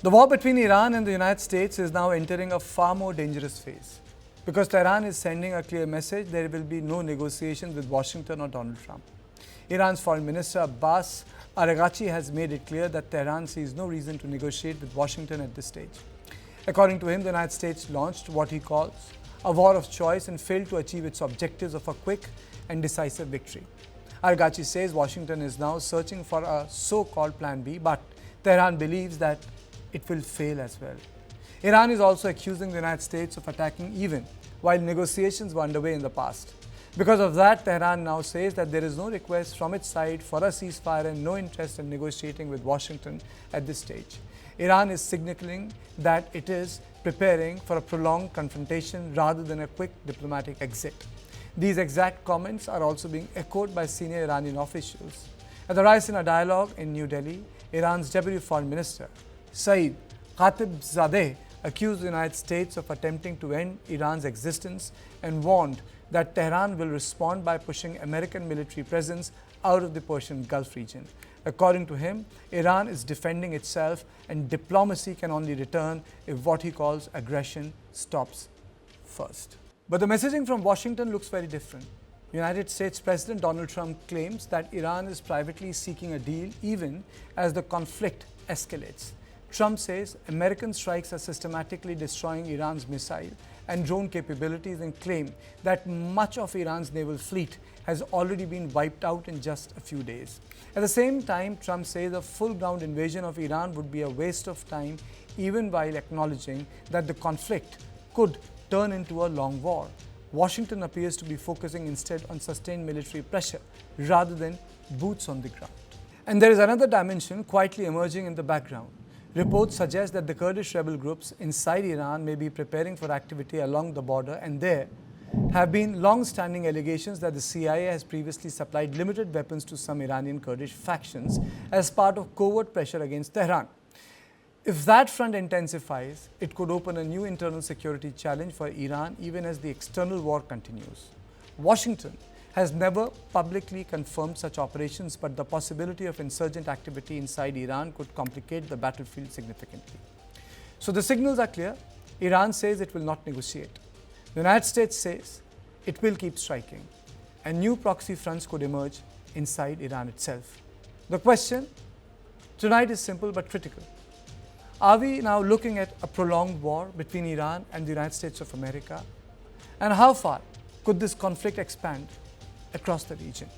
The war between Iran and the United States is now entering a far more dangerous phase because Tehran is sending a clear message there will be no negotiations with Washington or Donald Trump. Iran's Foreign Minister Abbas Araghchi has made it clear that Tehran sees no reason to negotiate with Washington at this stage. According to him, the United States launched what he calls a war of choice and failed to achieve its objectives of a quick and decisive victory. Araghchi says Washington is now searching for a so-called Plan B, but Tehran believes that it will fail as well. Iran is also accusing the United States of attacking even while negotiations were underway in the past. Because of that, Tehran now says that there is no request from its side for a ceasefire and no interest in negotiating with Washington at this stage. Iran is signaling that it is preparing for a prolonged confrontation rather than a quick diplomatic exit. These exact comments are also being echoed by senior Iranian officials. At the Raisina dialogue in New Delhi, Iran's Deputy Foreign Minister Saeed Khatibzadeh accused the United States of attempting to end Iran's existence and warned that Tehran will respond by pushing American military presence out of the Persian Gulf region. According to him, Iran is defending itself and diplomacy can only return if what he calls aggression stops first. But the messaging from Washington looks very different. United States President Donald Trump claims that Iran is privately seeking a deal even as the conflict escalates. Trump says American strikes are systematically destroying Iran's missile and drone capabilities and claim that much of Iran's naval fleet has already been wiped out in just a few days. At the same time, Trump says a full-ground invasion of Iran would be a waste of time, even while acknowledging that the conflict could turn into a long war. Washington appears to be focusing instead on sustained military pressure rather than boots on the ground. And there is another dimension quietly emerging in the background. Reports suggest that the Kurdish rebel groups inside Iran may be preparing for activity along the border, and there have been long-standing allegations that the CIA has previously supplied limited weapons to some Iranian Kurdish factions as part of covert pressure against Tehran. If that front intensifies, it could open a new internal security challenge for Iran even as the external war continues. Washington has never publicly confirmed such operations, but the possibility of insurgent activity inside Iran could complicate the battlefield significantly. So the signals are clear. Iran says it will not negotiate. The United States says it will keep striking, and new proxy fronts could emerge inside Iran itself. The question tonight is simple but critical. Are we now looking at a prolonged war between Iran and the United States of America? And how far could this conflict expand across the region?